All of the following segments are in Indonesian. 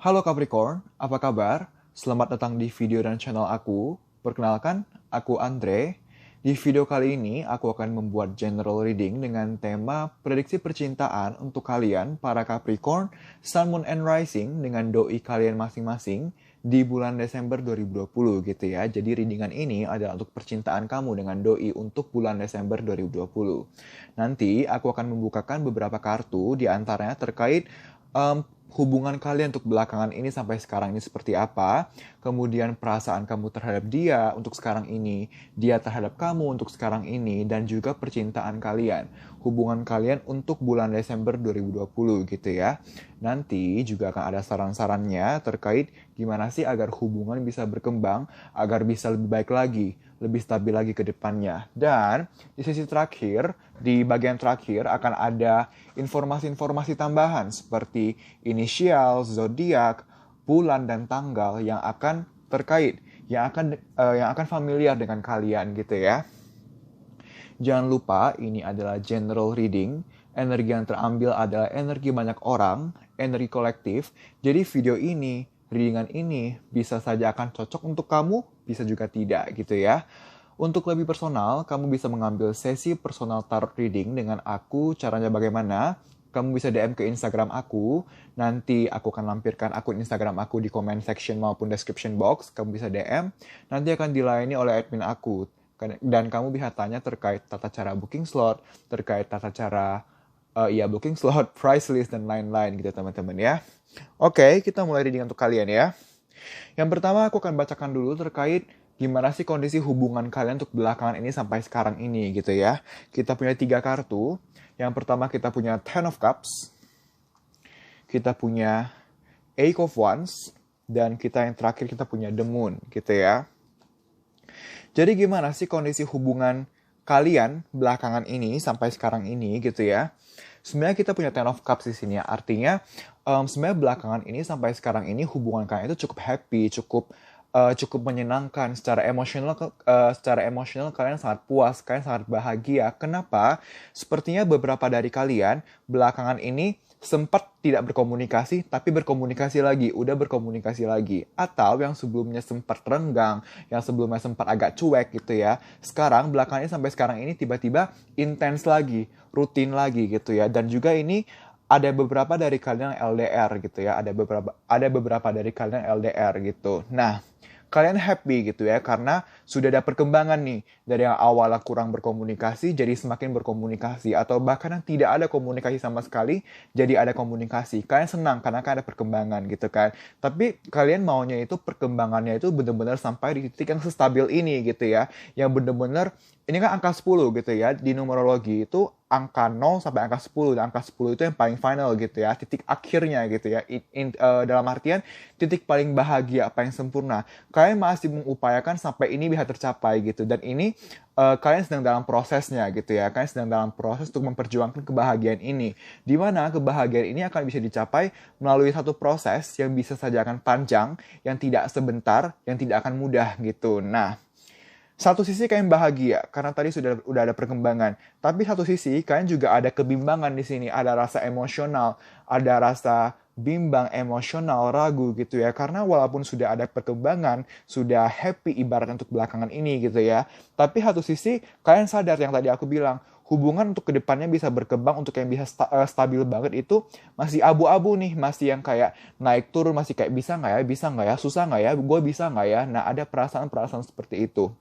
Halo Capricorn, apa kabar? Selamat datang di video dan channel aku. Perkenalkan, aku Andre. Di video kali ini, aku akan membuat general reading dengan tema prediksi percintaan untuk kalian, para Capricorn, Sun, Moon, and Rising dengan doi kalian masing-masing di bulan Desember 2020 gitu ya. Jadi readingan ini adalah untuk percintaan kamu dengan doi untuk bulan Desember 2020. Nanti aku akan membukakan beberapa kartu di antaranya terkait hubungan kalian untuk belakangan ini sampai sekarang ini seperti apa, kemudian perasaan kamu terhadap dia untuk sekarang ini, dia terhadap kamu untuk sekarang ini, dan juga percintaan kalian, hubungan kalian untuk bulan Desember 2020 gitu ya. Nanti juga akan ada saran-sarannya terkait gimana sih agar hubungan bisa berkembang, agar bisa lebih baik lagi, lebih stabil lagi ke depannya. Dan di sesi terakhir, di bagian terakhir akan ada informasi-informasi tambahan seperti inisial, zodiak, bulan dan tanggal yang akan terkait, yang akan familiar dengan kalian gitu ya. Jangan lupa ini adalah general reading. Energi yang terambil adalah energi banyak orang, energi kolektif. Jadi video ini, readingan ini bisa saja akan cocok untuk kamu, bisa juga tidak gitu ya. Untuk lebih personal, kamu bisa mengambil sesi personal tarot reading dengan aku. Caranya bagaimana? Kamu bisa DM ke Instagram aku. Nanti aku akan lampirkan akun Instagram aku di comment section maupun description box. Kamu bisa DM. Nanti akan dilayani oleh admin aku. Dan kamu bisa tanya terkait tata cara booking slot, terkait tata cara booking slot, price list, dan lain-lain gitu teman-teman ya. Oke, kita mulai reading untuk kalian ya. Yang pertama aku akan bacakan dulu terkait gimana sih kondisi hubungan kalian untuk belakangan ini sampai sekarang ini gitu ya. Kita punya 3 kartu. Yang pertama kita punya Ten of Cups, kita punya Eight of Wands, dan kita yang terakhir kita punya The Moon gitu ya. Jadi gimana sih kondisi hubungan kalian belakangan ini sampai sekarang ini gitu ya. Sebenarnya kita punya Ten of Cups di sini ya. Artinya sebenarnya belakangan ini sampai sekarang ini hubungan kalian itu cukup happy, cukup menyenangkan secara emosional kalian sangat puas, kalian sangat bahagia. Kenapa? Sepertinya beberapa dari kalian belakangan ini sempat tidak berkomunikasi, tapi berkomunikasi lagi, udah berkomunikasi lagi. Atau yang sebelumnya sempat renggang, yang sebelumnya sempat agak cuek gitu ya. Sekarang, belakangan ini sampai sekarang ini tiba-tiba intens lagi, rutin lagi gitu ya. Dan juga ini ada beberapa dari kalian yang LDR gitu ya. Ada beberapa dari kalian yang LDR gitu. Nah, kalian happy gitu ya karena sudah ada perkembangan nih dari yang awalnya kurang berkomunikasi jadi semakin berkomunikasi atau bahkan yang tidak ada komunikasi sama sekali jadi ada komunikasi. Kalian senang karena kan ada perkembangan gitu kan. Tapi kalian maunya itu perkembangannya itu benar-benar sampai di titik yang stabil ini gitu ya. Yang benar-benar ini kan angka 10 gitu ya. Di numerologi itu angka 0 sampai angka 10 dan angka 10 itu yang paling final gitu ya. Titik akhirnya gitu ya. Dalam artian titik paling bahagia, paling sempurna. Kalian masih mengupayakan sampai ini bisa tercapai gitu. Dan ini kalian sedang dalam prosesnya gitu ya. Kalian sedang dalam proses untuk memperjuangkan kebahagiaan ini. Di mana kebahagiaan ini akan bisa dicapai melalui satu proses yang bisa saja akan panjang, yang tidak sebentar, yang tidak akan mudah gitu. Nah, satu sisi kalian bahagia karena tadi udah ada perkembangan, tapi satu sisi kalian juga ada kebimbangan di sini, ada rasa emosional, ada rasa bimbang, emosional, ragu gitu ya. Karena walaupun sudah ada perkembangan, sudah happy ibarat untuk belakangan ini gitu ya. Tapi satu sisi kalian sadar yang tadi aku bilang, hubungan untuk kedepannya bisa berkembang, untuk yang bisa stabil banget itu masih abu-abu nih, masih yang kayak naik turun, masih kayak bisa nggak ya, susah nggak ya, gue bisa nggak ya. Nah, ada perasaan-perasaan seperti itu.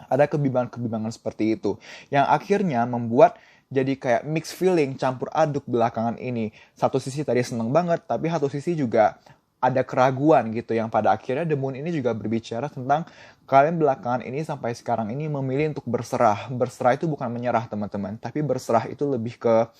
Ada kebimbangan-kebimbangan seperti itu. Yang akhirnya membuat jadi kayak mixed feeling, campur aduk belakangan ini. Satu sisi tadi seneng banget, tapi satu sisi juga ada keraguan gitu. Yang pada akhirnya The Moon ini juga berbicara tentang kalian belakangan ini sampai sekarang ini memilih untuk berserah. Berserah itu bukan menyerah teman-teman, tapi berserah itu lebih ke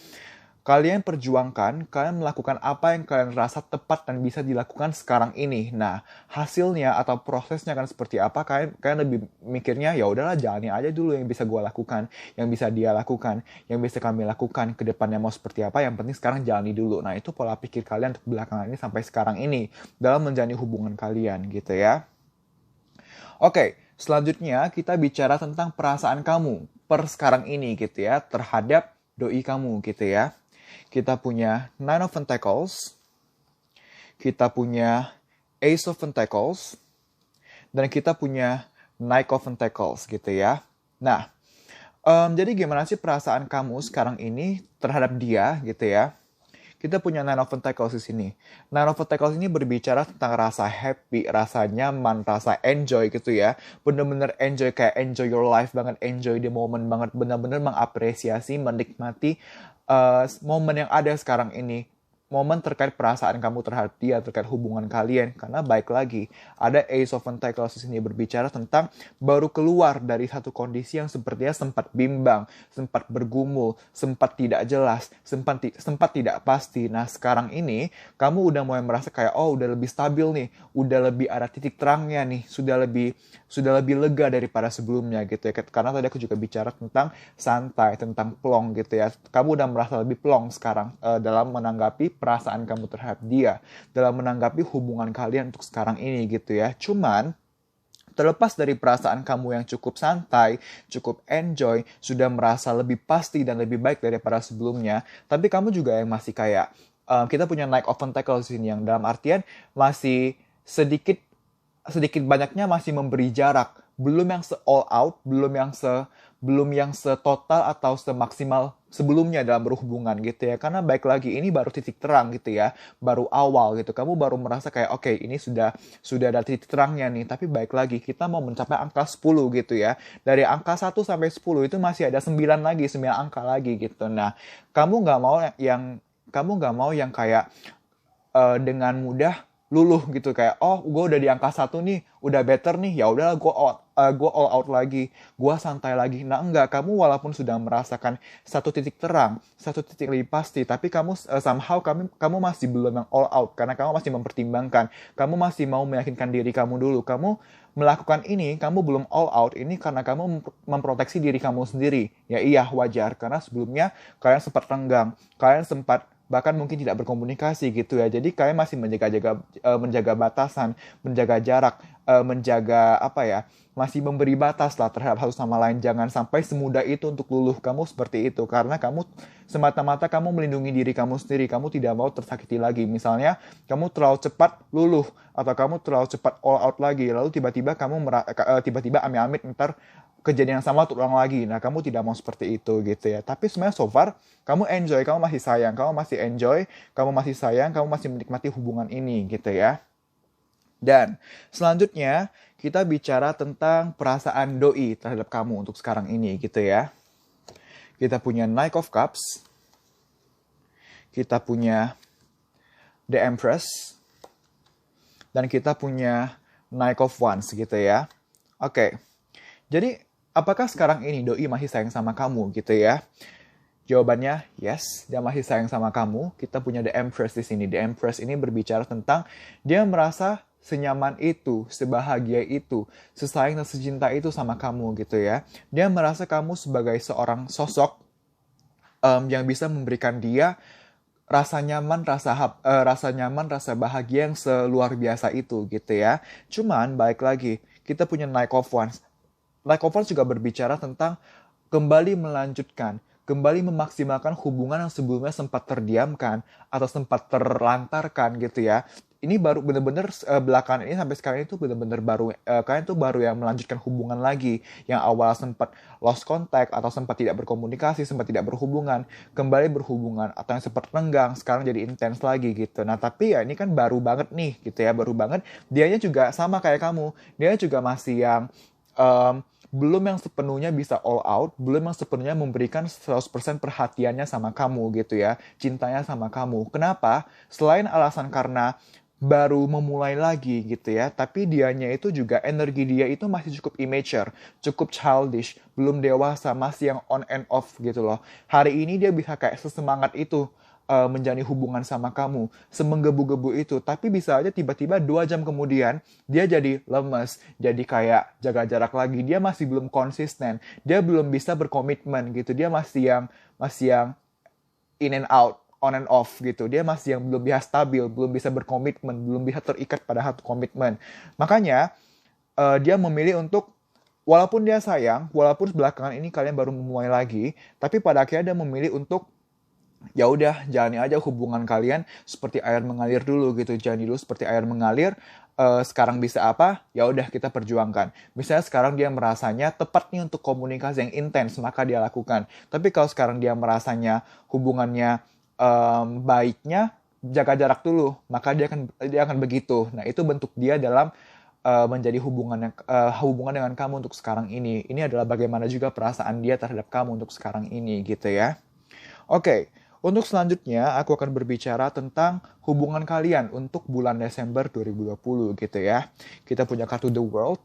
kalian perjuangkan, kalian melakukan apa yang kalian rasa tepat dan bisa dilakukan sekarang ini. Nah, hasilnya atau prosesnya akan seperti apa? Kalian lebih mikirnya ya udahlah jalani aja dulu yang bisa gue lakukan, yang bisa dia lakukan, yang bisa kami lakukan ke depannya mau seperti apa. Yang penting sekarang jalani dulu. Nah, itu pola pikir kalian untuk belakangan ini sampai sekarang ini dalam menjalani hubungan kalian gitu ya. Oke, selanjutnya kita bicara tentang perasaan kamu per sekarang ini gitu ya terhadap doi kamu gitu ya. Kita punya Nine of Pentacles, kita punya Ace of Pentacles, dan kita punya Knight of Pentacles gitu ya. Nah, jadi gimana sih perasaan kamu sekarang ini terhadap dia gitu ya? Kita punya Nine of Pentacles di sini. Nine of Pentacles ini berbicara tentang rasa happy, rasa nyaman, rasa enjoy gitu ya. Bener-bener enjoy, kayak enjoy your life banget, enjoy the moment banget. Bener-bener mengapresiasi, menikmati momen yang ada sekarang ini. Momen terkait perasaan kamu terhadap dia, terkait hubungan kalian. Karena baik lagi, ada Ace of Pentacles di sini berbicara tentang baru keluar dari satu kondisi yang sepertinya sempat bimbang, sempat bergumul, sempat tidak jelas, sempat tidak pasti. Nah, sekarang ini kamu udah mulai merasa kayak, oh udah lebih stabil nih, udah lebih ada titik terangnya nih, sudah lebih lega daripada sebelumnya gitu ya. Karena tadi aku juga bicara tentang santai, tentang plong gitu ya. Kamu udah merasa lebih plong sekarang dalam menanggapi perasaan kamu terhadap dia, dalam menanggapi hubungan kalian untuk sekarang ini gitu ya. Cuman terlepas dari perasaan kamu yang cukup santai, cukup enjoy, sudah merasa lebih pasti dan lebih baik daripada sebelumnya, tapi kamu juga yang masih kayak, kita punya Knight of Pentacles di sini yang dalam artian masih sedikit banyaknya masih memberi jarak, belum yang all out, belum yang setotal atau semaksimal sebelumnya dalam berhubungan gitu ya. Karena baik lagi ini baru titik terang gitu ya, baru awal gitu. Kamu baru merasa kayak oke, ini sudah ada titik terangnya nih. Tapi baik lagi kita mau mencapai angka 10 gitu ya. Dari angka 1 sampai 10 itu masih ada 9 lagi, 9 angka lagi gitu. Nah, kamu nggak mau yang kayak dengan mudah luluh gitu, kayak oh gue udah di angka 1 nih, udah better nih, ya udahlah gue all out lagi, gue santai lagi. Nah enggak, kamu walaupun sudah merasakan satu titik terang, satu titik lebih pasti, tapi kamu somehow kamu masih belum yang all out, karena kamu masih mempertimbangkan, kamu masih mau meyakinkan diri kamu dulu. Kamu melakukan ini, kamu belum all out ini karena kamu memproteksi diri kamu sendiri. Ya iya, wajar, karena sebelumnya kalian sempat renggang, kalian sempat bahkan mungkin tidak berkomunikasi gitu ya. Jadi kalian masih menjaga batasan, menjaga jarak, menjaga apa ya, masih memberi batas lah terhadap satu sama lain. Jangan sampai semudah itu untuk luluh kamu seperti itu, karena kamu semata-mata kamu melindungi diri kamu sendiri. Kamu tidak mau tersakiti lagi. Misalnya kamu terlalu cepat luluh atau kamu terlalu cepat all out lagi, lalu tiba-tiba tiba-tiba amit-amit ntar kejadian yang sama terulang lagi. Nah, kamu tidak mau seperti itu gitu ya. Tapi sebenarnya so far, kamu enjoy, kamu masih sayang, kamu masih enjoy, kamu masih sayang, kamu masih menikmati hubungan ini gitu ya. Dan selanjutnya, kita bicara tentang perasaan doi terhadap kamu untuk sekarang ini gitu ya. Kita punya Knight of Cups, kita punya The Empress, dan kita punya Knight of Wands gitu ya. Oke, jadi apakah sekarang ini doi masih sayang sama kamu gitu ya? Jawabannya yes, dia masih sayang sama kamu. Kita punya The Empress di sini. The Empress ini berbicara tentang dia merasa senyaman itu, sebahagia itu, sesayang dan secinta itu sama kamu gitu ya. Dia merasa kamu sebagai seorang sosok yang bisa memberikan dia rasa nyaman, rasa bahagia yang seluar biasa itu gitu ya. Cuman balik lagi, kita punya Knight of Wands. Knight of Wands juga berbicara tentang kembali melanjutkan, kembali memaksimalkan hubungan yang sebelumnya sempat terdiamkan atau sempat terlantarkan gitu ya. Ini baru bener-bener belakangan ini sampai sekarang itu bener-bener baru, kalian tuh baru yang melanjutkan hubungan lagi. Yang awal sempat lost contact atau sempat tidak berkomunikasi, sempat tidak berhubungan, kembali berhubungan, atau yang sempat renggang sekarang jadi intens lagi gitu. Nah tapi ya ini kan baru banget nih gitu ya, baru banget. Dianya juga sama kayak kamu, dia juga masih yang belum yang sepenuhnya bisa all out, belum yang sepenuhnya memberikan 100% perhatiannya sama kamu gitu ya, cintanya sama kamu. Kenapa? Selain alasan karena baru memulai lagi gitu ya, tapi dianya itu juga, energi dia itu masih cukup immature, cukup childish, belum dewasa, masih yang on and off gitu loh. Hari ini dia bisa kayak sesemangat itu menjalani hubungan sama kamu, semenggebu-gebu itu, tapi bisa aja tiba-tiba 2 jam kemudian dia jadi lemes, jadi kayak jaga jarak lagi. Dia masih belum konsisten, dia belum bisa berkomitmen gitu, dia masih yang in and out, on and off gitu. Dia masih yang belum bisa stabil, belum bisa berkomitmen, belum bisa terikat pada satu komitmen. Makanya dia memilih untuk, walaupun dia sayang, walaupun belakangan ini kalian baru memulai lagi, tapi pada akhirnya dia memilih untuk ya udah jalani aja hubungan kalian seperti air mengalir dulu gitu. Jalani dulu seperti air mengalir. Sekarang bisa apa? Ya udah kita perjuangkan. Misalnya sekarang dia merasanya tepat nih untuk komunikasi yang intens, maka dia lakukan. Tapi kalau sekarang dia merasanya hubungannya baiknya jaga jarak dulu, maka dia akan begitu. Nah, itu bentuk dia dalam menjadi hubungan dengan kamu untuk sekarang ini. Ini adalah bagaimana juga perasaan dia terhadap kamu untuk sekarang ini gitu ya. Oke, untuk selanjutnya aku akan berbicara tentang hubungan kalian untuk bulan Desember 2020 gitu ya. Kita punya kartu The World,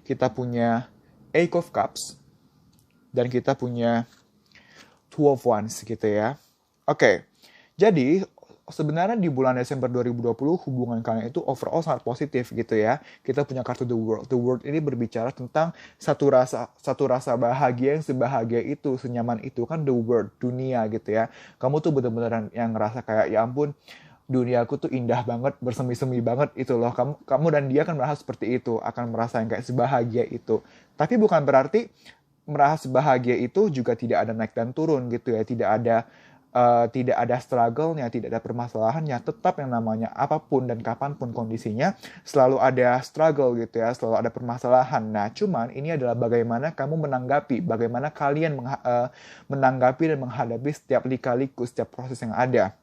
kita punya Eight of Cups, dan kita punya Two of Wands gitu ya. Oke, jadi sebenarnya di bulan Desember 2020 hubungan kalian itu overall sangat positif gitu ya. Kita punya kartu The World. The World ini berbicara tentang satu rasa bahagia yang sebahagia itu, senyaman itu kan the world, dunia gitu ya. Kamu tuh bener-bener yang ngerasa kayak ya ampun, duniaku tuh indah banget, bersemi-semi banget itu loh. Kamu dan dia kan merasa seperti itu, akan merasa yang kayak sebahagia itu. Tapi bukan berarti merasa bahagia itu juga tidak ada naik dan turun gitu ya, tidak ada struggle-nya, tidak ada permasalahannya. Tetap yang namanya apapun dan kapanpun kondisinya selalu ada struggle gitu ya, selalu ada permasalahan. Nah, cuman ini adalah bagaimana kamu menanggapi, bagaimana kalian menanggapi dan menghadapi setiap lika-liku, setiap proses yang ada.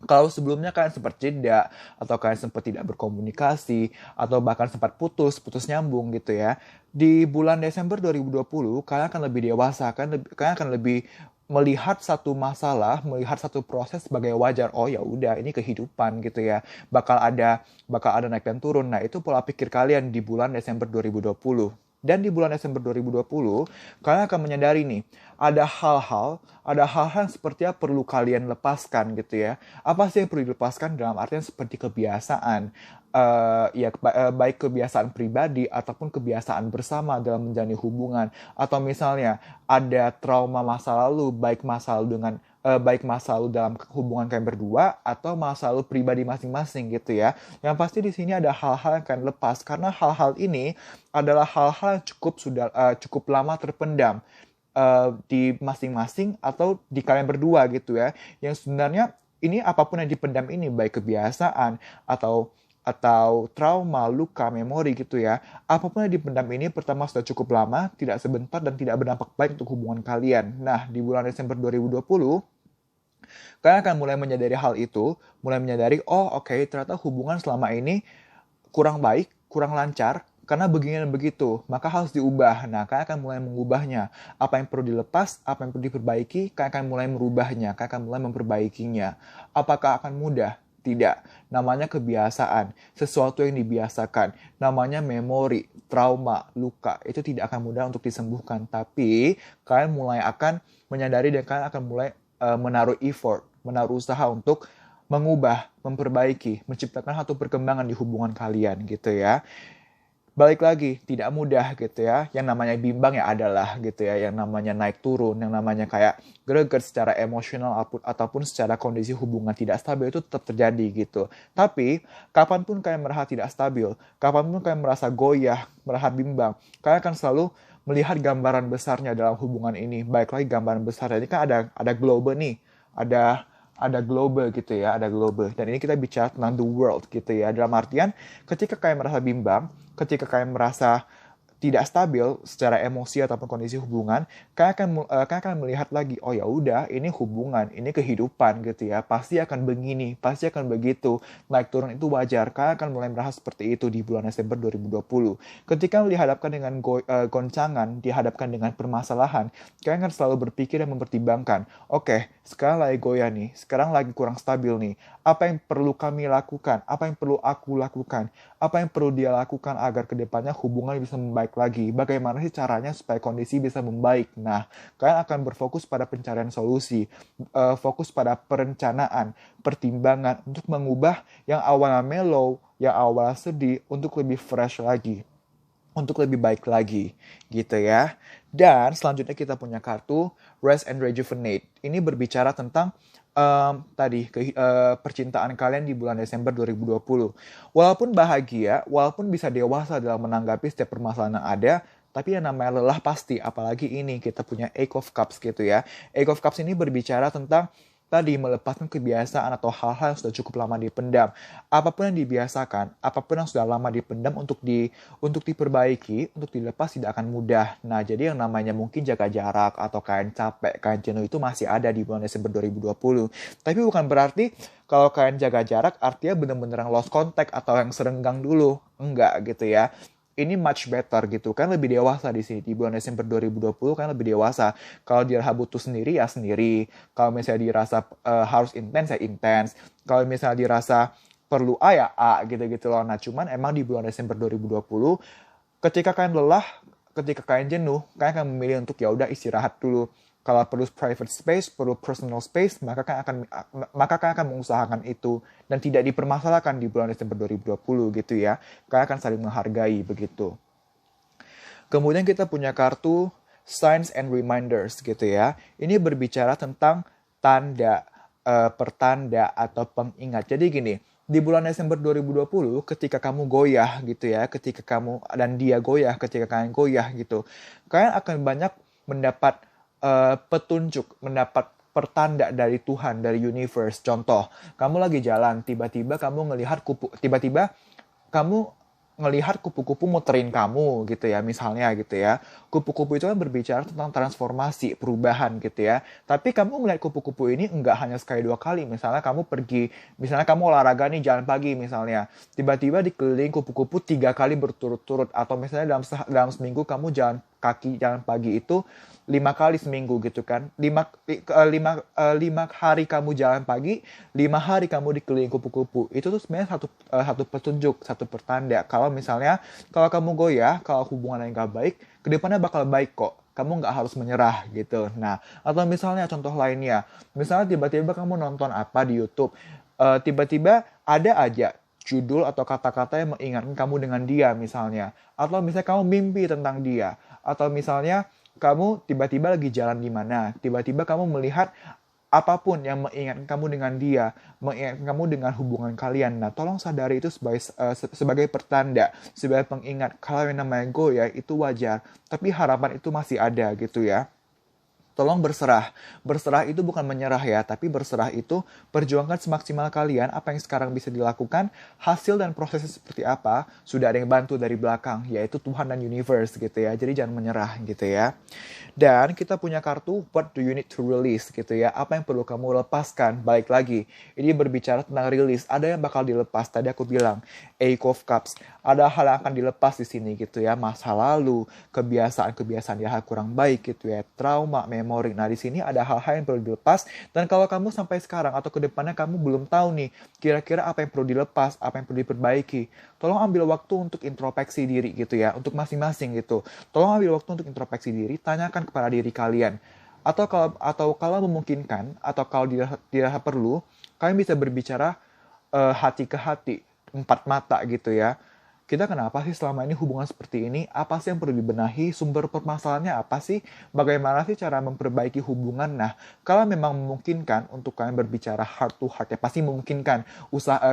Kalau sebelumnya kalian sempat jeda, atau kalian sempat tidak berkomunikasi, atau bahkan sempat putus nyambung gitu ya. Di bulan Desember 2020, kalian akan lebih dewasa, kalian akan lebih melihat satu masalah, melihat satu proses sebagai wajar. Oh ya udah, ini kehidupan gitu ya. Bakal ada naik dan turun. Nah, itu pola pikir kalian di bulan Desember 2020. Dan di bulan Desember 2020, kalian akan menyadari nih, ada hal-hal yang sepertinya perlu kalian lepaskan gitu ya. Apa sih yang perlu dilepaskan dalam artian seperti kebiasaan, baik kebiasaan pribadi ataupun kebiasaan bersama dalam menjalani hubungan. Atau misalnya ada trauma masa lalu, baik masa lalu dalam hubungan kalian berdua atau masa lalu pribadi masing-masing gitu ya. Yang pasti di sini ada hal-hal yang kalian lepas karena hal-hal ini adalah hal-hal yang cukup lama terpendam di masing-masing atau di kalian berdua gitu ya. Yang sebenarnya ini apapun yang dipendam ini baik kebiasaan atau trauma, luka, memori gitu ya. Apapun yang dipendam ini pertama sudah cukup lama, tidak sebentar dan tidak berdampak baik untuk hubungan kalian. Nah, di bulan Desember 2020 kalian akan mulai menyadari hal itu, mulai menyadari, oh oke, ternyata hubungan selama ini kurang baik, kurang lancar, karena begini dan begitu, maka harus diubah. Nah, kalian akan mulai mengubahnya. Apa yang perlu dilepas, apa yang perlu diperbaiki, kalian akan mulai merubahnya, kalian akan mulai memperbaikinya. Apakah akan mudah? Tidak. Namanya kebiasaan, sesuatu yang dibiasakan. Namanya memori, trauma, luka. Itu tidak akan mudah untuk disembuhkan. Tapi, kalian mulai akan menyadari dan kalian akan mulai menaruh effort, menaruh usaha untuk mengubah, memperbaiki, menciptakan satu perkembangan di hubungan kalian gitu ya. Balik lagi, tidak mudah gitu ya. Yang namanya bimbang ya adalah gitu ya. Yang namanya naik turun, yang namanya kayak greget secara emosional ataupun secara kondisi hubungan tidak stabil itu tetap terjadi gitu. Tapi, kapanpun kalian merasa tidak stabil, kapanpun kalian merasa goyah, merasa bimbang, kalian akan selalu melihat gambaran besarnya dalam hubungan ini. Baik lagi gambaran besarnya ini kan ada global nih, ada global gitu ya, ada global. Dan ini kita bicara tentang the world gitu ya. Dalam artian ketika kalian merasa bimbang, ketika kalian merasa tidak stabil secara emosi ataupun kondisi hubungan, kalian akan melihat lagi, oh ya udah, ini hubungan, ini kehidupan gitu ya, pasti akan begini, pasti akan begitu, naik turun itu wajar. Kalian akan mulai merasa seperti itu di bulan Desember 2020. Ketika dihadapkan dengan goncangan, dihadapkan dengan permasalahan, kalian akan selalu berpikir dan mempertimbangkan, oke, sekarang lagi goyah nih, sekarang lagi kurang stabil nih, apa yang perlu kami lakukan, apa yang perlu aku lakukan, apa yang perlu dia lakukan agar kedepannya hubungan bisa membaik lagi. Bagaimana sih caranya supaya kondisi bisa membaik? Nah, kalian akan berfokus pada pencarian solusi, fokus pada perencanaan, pertimbangan untuk mengubah yang awalnya mellow, yang awalnya sedih untuk lebih fresh lagi, untuk lebih baik lagi, gitu ya. Dan selanjutnya kita punya kartu Rest and Rejuvenate. Ini berbicara tentang percintaan kalian di bulan Desember 2020. Walaupun bahagia, walaupun bisa dewasa dalam menanggapi setiap permasalahan yang ada, Tapi yang namanya lelah pasti, apalagi ini kita punya Eight of Cups gitu ya. Eight of Cups ini berbicara tentang tadi melepaskan kebiasaan atau hal-hal yang sudah cukup lama dipendam. Apapun yang dibiasakan, apapun yang sudah lama dipendam untuk diperbaiki, untuk dilepas tidak akan mudah. Nah, jadi yang namanya mungkin jaga jarak atau kalian capek, kalian jenuh itu masih ada di bulan Desember 2020. Tapi bukan berarti kalau kalian jaga jarak artinya bener-bener lost contact atau yang serenggang dulu. Enggak gitu ya. Ini much better gitu kan, lebih dewasa di sini di bulan Desember 2020 kan lebih dewasa. Kalau dirasa butuh sendiri ya sendiri. Kalau misalnya dirasa harus intens ya intens. Kalau misalnya dirasa perlu A ya A gitu-gitu loh. Nah, cuman emang di bulan Desember 2020 ketika kalian lelah, ketika kalian jenuh, kalian akan memilih untuk ya udah istirahat dulu. Kalau perlu private space, perlu personal space, maka kalian akan mengusahakan itu dan tidak dipermasalahkan di bulan Desember 2020 gitu ya. Kalian akan saling menghargai begitu. Kemudian kita punya kartu Signs and Reminders gitu ya. Ini berbicara tentang tanda, pertanda atau pengingat. Jadi gini, di bulan Desember 2020 ketika kamu goyah gitu ya, ketika kamu dan dia goyah, ketika kalian goyah gitu, kalian akan banyak mendapat petunjuk, mendapat pertanda dari Tuhan, dari universe. Contoh, kamu lagi jalan, tiba-tiba kamu ngelihat kupu-kupu muterin kamu gitu ya, misalnya gitu ya. Kupu-kupu itu kan berbicara tentang transformasi, perubahan gitu ya. Tapi kamu melihat kupu-kupu ini enggak hanya sekali dua kali. Misalnya kamu pergi, misalnya kamu olahraga nih jalan pagi misalnya. Tiba-tiba dikeliling kupu-kupu 3 kali berturut-turut. Atau misalnya dalam seminggu kamu jalan pagi itu 5 kali seminggu gitu kan. 5 hari kamu jalan pagi, 5 hari kamu dikelilingi kupu-kupu. Itu tuh sebenarnya satu petunjuk, satu pertanda. Kalau misalnya, kalau kamu goyah, kalau hubungan yang gak baik, kedepannya bakal baik kok. Kamu nggak harus menyerah gitu. Nah, atau misalnya contoh lainnya, misalnya tiba-tiba kamu nonton apa di YouTube, tiba-tiba ada aja judul atau kata-kata yang mengingatkan kamu dengan dia misalnya. Atau misalnya kamu mimpi tentang dia. Atau misalnya kamu tiba-tiba lagi jalan di mana, tiba-tiba kamu melihat apapun yang mengingatkan kamu dengan dia, mengingatkan kamu dengan hubungan kalian. Nah, tolong sadari itu sebagai pertanda, sebagai pengingat kalau yang namanya goyah itu wajar, tapi harapan itu masih ada gitu ya. Tolong berserah. Berserah itu bukan menyerah ya, tapi berserah itu perjuangkan semaksimal kalian apa yang sekarang bisa dilakukan, hasil dan prosesnya seperti apa, sudah ada yang bantu dari belakang, yaitu Tuhan dan universe gitu ya. Jadi jangan menyerah gitu ya. Dan kita punya kartu what do you need to release gitu ya. Apa yang perlu kamu lepaskan? Balik lagi. Ini berbicara tentang release. Ada yang bakal dilepas. Tadi aku bilang Eight of Cups. Ada hal yang akan dilepas di sini gitu ya. Masa lalu, kebiasaan-kebiasaan yang kurang baik gitu ya. Trauma, memori. Nah, di sini ada hal-hal yang perlu dilepas. Dan kalau kamu sampai sekarang atau kedepannya kamu belum tahu nih, kira-kira apa yang perlu dilepas, apa yang perlu diperbaiki. Tolong ambil waktu untuk introspeksi diri gitu ya. Untuk masing-masing gitu. Tolong ambil waktu untuk introspeksi diri. Tanyakan kepada diri kalian. Atau kalau memungkinkan, atau kalau dirasa perlu, kalian bisa berbicara hati ke hati, empat mata gitu ya. Kita kenapa sih selama ini hubungan seperti ini? Apa sih yang perlu dibenahi? Sumber permasalahannya apa sih? Bagaimana sih cara memperbaiki hubungan? Nah, kalau memang memungkinkan untuk kalian berbicara heart to heart, ya pasti memungkinkan.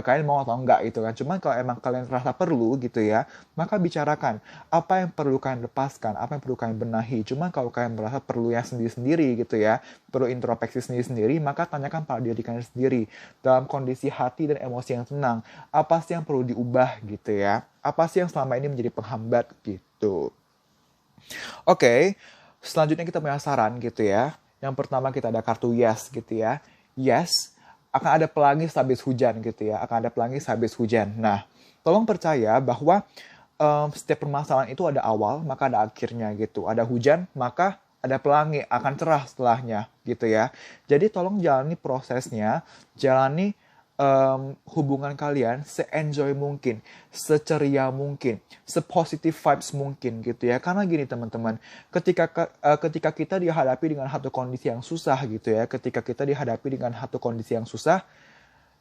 Kalian mau atau enggak gitu kan. Cuman kalau emang kalian rasa perlu gitu ya, maka bicarakan. Apa yang perlu kalian lepaskan? Apa yang perlu kalian benahi? Cuman kalau kalian merasa perlu yang sendiri-sendiri gitu ya, perlu introspeksi sendiri-sendiri, maka tanyakan pada diri kalian sendiri. Dalam kondisi hati dan emosi yang tenang, apa sih yang perlu diubah gitu ya? Apa sih yang selama ini menjadi penghambat gitu. Oke, selanjutnya kita punya saran gitu ya. Yang pertama kita ada kartu yes gitu ya. Yes, akan ada pelangi sehabis hujan gitu ya. Akan ada pelangi sehabis hujan. Nah, tolong percaya bahwa setiap permasalahan itu ada awal, maka ada akhirnya gitu. Ada hujan, maka ada pelangi, akan cerah setelahnya gitu ya. Jadi tolong jalani prosesnya, jalani hubungan kalian se-enjoy mungkin, seceria mungkin, se-positive vibes mungkin gitu ya. Karena gini teman-teman, ketika kita dihadapi dengan satu kondisi yang susah gitu ya, ketika kita dihadapi dengan satu kondisi yang susah,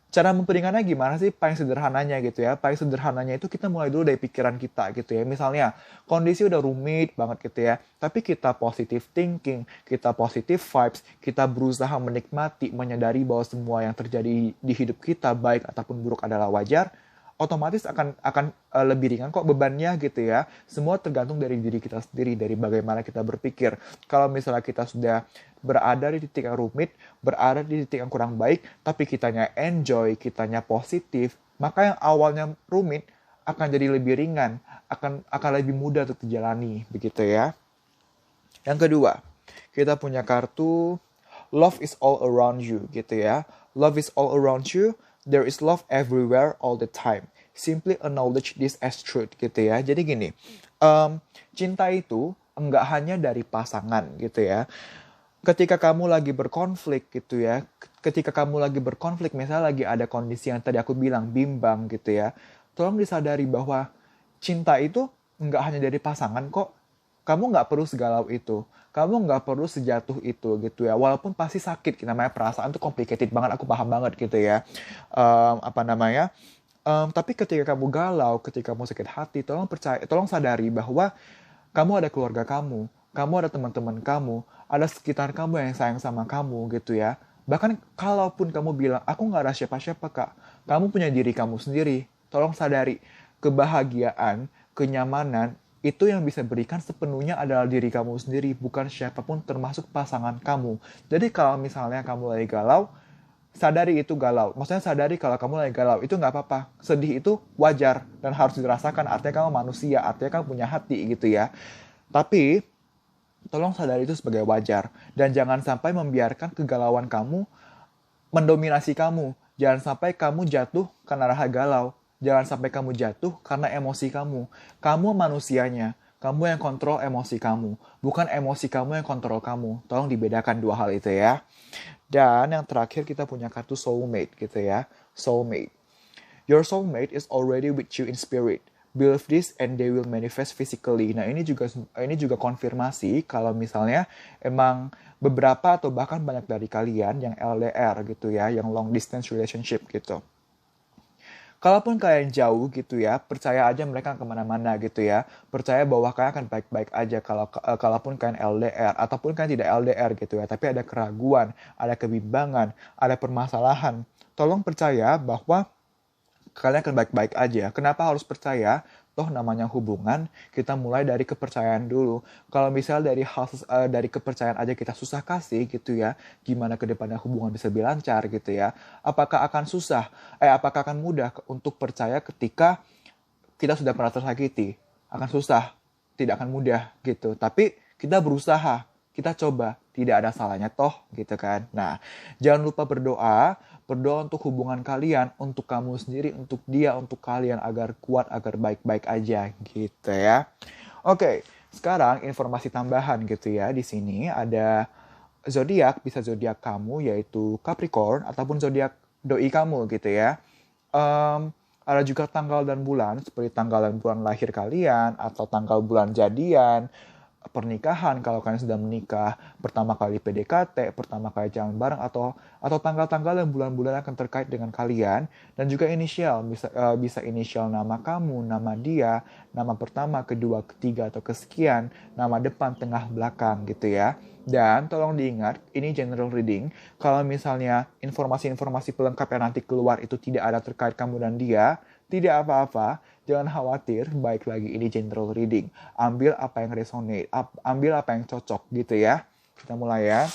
cara memperingatnya gimana sih? Paling sederhananya gitu ya. Paling sederhananya itu kita mulai dulu dari pikiran kita gitu ya. Misalnya, kondisi udah rumit banget gitu ya. Tapi kita positive thinking, kita positive vibes, kita berusaha menikmati, menyadari bahwa semua yang terjadi di hidup kita, baik ataupun buruk adalah wajar. otomatis akan lebih ringan kok bebannya gitu ya. Semua tergantung dari diri kita sendiri, dari bagaimana kita berpikir. Kalau misalnya kita sudah berada di titik yang rumit, berada di titik yang kurang baik, tapi kitanya enjoy, kitanya positif, maka yang awalnya rumit akan jadi lebih ringan, akan lebih mudah untuk dijalani, begitu ya. Yang kedua, kita punya kartu Love is all around you gitu ya. Love is all around you. There is love everywhere all the time. Simply acknowledge this as truth gitu ya. Jadi gini, cinta itu enggak hanya dari pasangan gitu ya. Ketika kamu lagi berkonflik gitu ya, ketika kamu lagi berkonflik, misalnya lagi ada kondisi yang tadi aku bilang bimbang gitu ya, tolong disadari bahwa cinta itu enggak hanya dari pasangan kok. Kamu nggak perlu segalau itu, kamu nggak perlu sejatuh itu gitu ya. Walaupun pasti sakit, namanya perasaan tuh complicated banget, aku paham banget gitu ya. Apa namanya? Tapi ketika kamu galau, ketika kamu sakit hati, tolong sadari bahwa kamu ada keluarga kamu ada teman-teman kamu, ada sekitar kamu yang sayang sama kamu gitu ya. Bahkan kalaupun kamu bilang, aku nggak ada siapa-siapa kak, kamu punya diri kamu sendiri. Tolong sadari, kebahagiaan, kenyamanan, itu yang bisa berikan sepenuhnya adalah diri kamu sendiri, bukan siapapun termasuk pasangan kamu. Jadi kalau misalnya kamu lagi galau, sadari itu galau. Maksudnya sadari kalau kamu lagi galau, itu nggak apa-apa. Sedih itu wajar dan harus dirasakan. Artinya kamu manusia, artinya kamu punya hati gitu ya. Tapi, tolong sadari itu sebagai wajar. Dan jangan sampai membiarkan kegalauan kamu mendominasi kamu. Jangan sampai kamu jatuh karena rasa galau. Jangan sampai kamu jatuh karena emosi kamu. Kamu manusianya. Kamu yang kontrol emosi kamu. Bukan emosi kamu yang kontrol kamu. Tolong dibedakan dua hal itu ya. Dan yang terakhir kita punya kartu soulmate gitu ya. Soulmate. Your soulmate is already with you in spirit. Believe this and they will manifest physically. Nah, ini juga konfirmasi kalau misalnya emang beberapa atau bahkan banyak dari kalian yang LDR gitu ya, yang long distance relationship gitu. Kalaupun kalian jauh gitu ya, percaya aja mereka kemana-mana gitu ya. Percaya bahwa kalian akan baik-baik aja kalaupun kalian LDR ataupun kalian tidak LDR gitu ya. Tapi ada keraguan, ada kebimbangan, ada permasalahan. Tolong percaya bahwa kalian akan baik-baik aja. Kenapa harus percaya? Toh namanya hubungan, kita mulai dari kepercayaan dulu. Kalau misal dari kepercayaan aja kita susah kasih gitu ya, gimana ke depannya hubungan bisa lebih lancar gitu ya? Apakah akan susah? Apakah akan mudah untuk percaya ketika kita sudah pernah tersakiti? Akan susah, tidak akan mudah gitu. Tapi kita berusaha, kita coba, tidak ada salahnya toh gitu kan. Nah, jangan lupa berdoa untuk hubungan kalian, untuk kamu sendiri, untuk dia, untuk kalian agar kuat, agar baik-baik aja gitu ya. Oke, sekarang informasi tambahan gitu ya. Di sini ada zodiak, bisa zodiak kamu yaitu Capricorn ataupun zodiak doi kamu gitu ya. Ada juga tanggal dan bulan seperti tanggal dan bulan lahir kalian atau tanggal bulan jadian, pernikahan kalau kalian sudah menikah, pertama kali PDKT, pertama kali jalan bareng atau tanggal-tanggal dan bulan-bulan akan terkait dengan kalian dan juga inisial bisa inisial nama kamu, nama dia, nama pertama, kedua, ketiga atau kesekian, nama depan, tengah, belakang gitu ya. Dan tolong diingat, ini general reading. Kalau misalnya informasi-informasi pelengkap yang nanti keluar itu tidak ada terkait kamu dan dia, tidak apa-apa, jangan khawatir, baik lagi ini general reading. Ambil apa yang resonate, ambil apa yang cocok gitu ya. Kita mulai ya.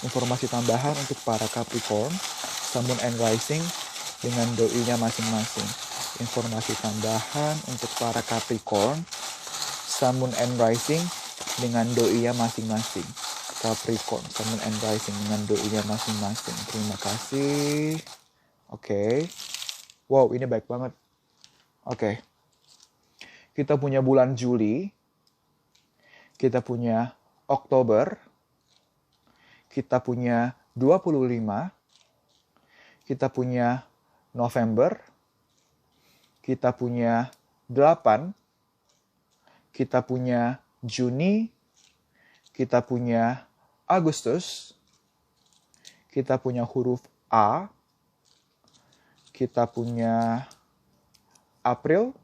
Informasi tambahan untuk para Capricorn, Sun, Moon, and Rising dengan doi-nya masing-masing. Informasi tambahan untuk para Capricorn, Sun, Moon, and Rising dengan doi-nya masing-masing. Capricorn, Sun, Moon, and Rising dengan doi-nya masing-masing. Terima kasih. Oke. Wow, ini baik banget. Oke. Kita punya bulan Juli. Kita punya Oktober. Kita punya 25. Kita punya November. Kita punya 8. Kita punya Juni. Kita punya Agustus. Kita punya huruf A. Kita punya April,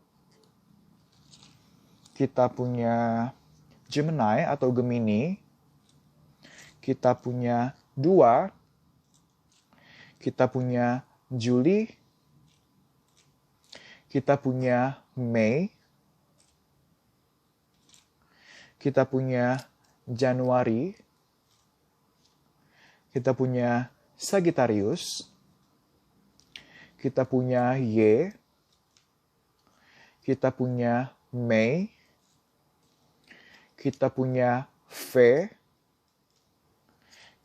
kita punya Gemini atau Gemini, kita punya 2, kita punya Juli, kita punya Mei, kita punya Januari, kita punya Sagittarius, kita punya Y, kita punya Mei, kita punya V,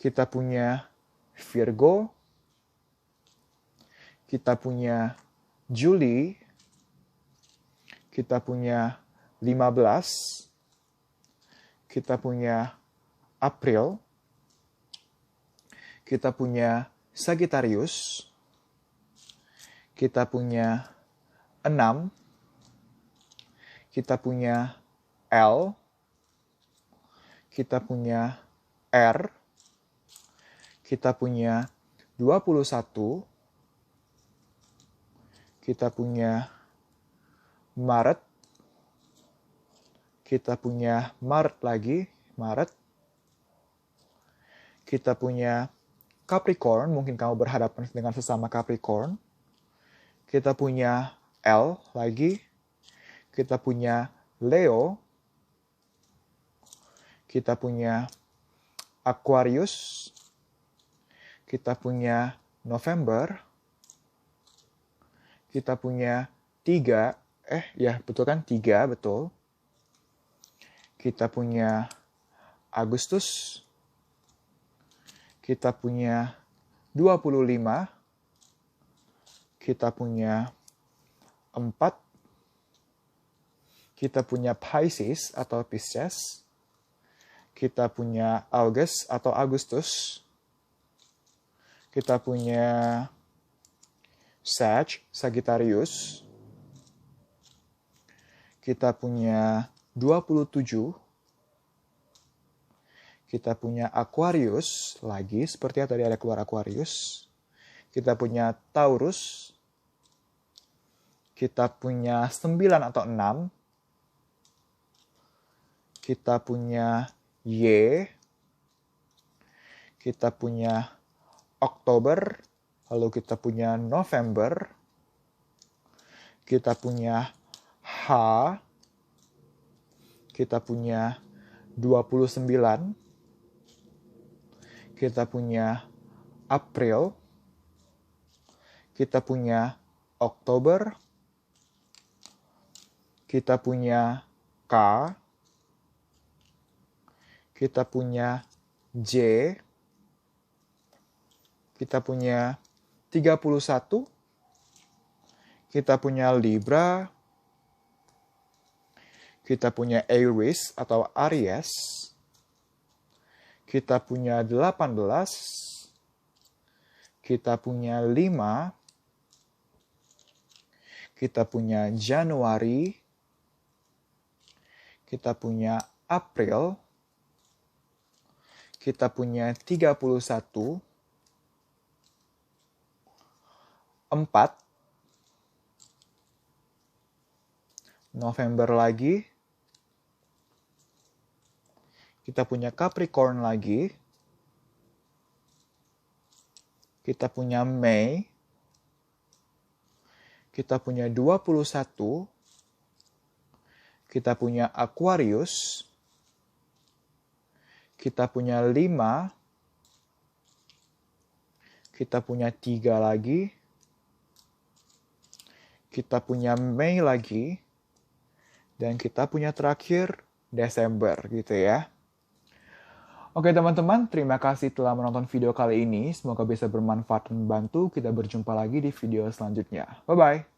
kita punya Virgo, kita punya Juli, kita punya 15, kita punya April, kita punya Sagittarius, kita punya 6, kita punya L, kita punya R, kita punya 21, kita punya Maret, kita punya Maret lagi, Maret, kita punya Capricorn, mungkin kamu berhadapan dengan sesama Capricorn, kita punya L lagi, kita punya Leo, kita punya Aquarius, kita punya November, kita punya 3, betul kan? 3, betul. Kita punya Agustus, kita punya 25, kita punya 4, kita punya Pisces atau Pisces, kita punya August atau Agustus, kita punya Sagittarius, kita punya 27, kita punya Aquarius, lagi seperti yang tadi ada keluar Aquarius, kita punya Taurus, kita punya 9 atau 6, kita punya Y, kita punya Oktober, lalu kita punya November, kita punya H, kita punya 29, kita punya April, kita punya Oktober, kita punya K, kita punya J, kita punya 31, kita punya Libra, kita punya Aries atau Aries, kita punya 18, kita punya 5, kita punya Januari, kita punya April, kita punya 31, 4, November lagi, kita punya Capricorn lagi, kita punya Mei, kita punya 21, kita punya Aquarius, kita punya 5, kita punya 3 lagi, kita punya Mei lagi, dan kita punya terakhir Desember gitu ya. Oke teman-teman, terima kasih telah menonton video kali ini. Semoga bisa bermanfaat dan membantu. Kita berjumpa lagi di video selanjutnya. Bye-bye.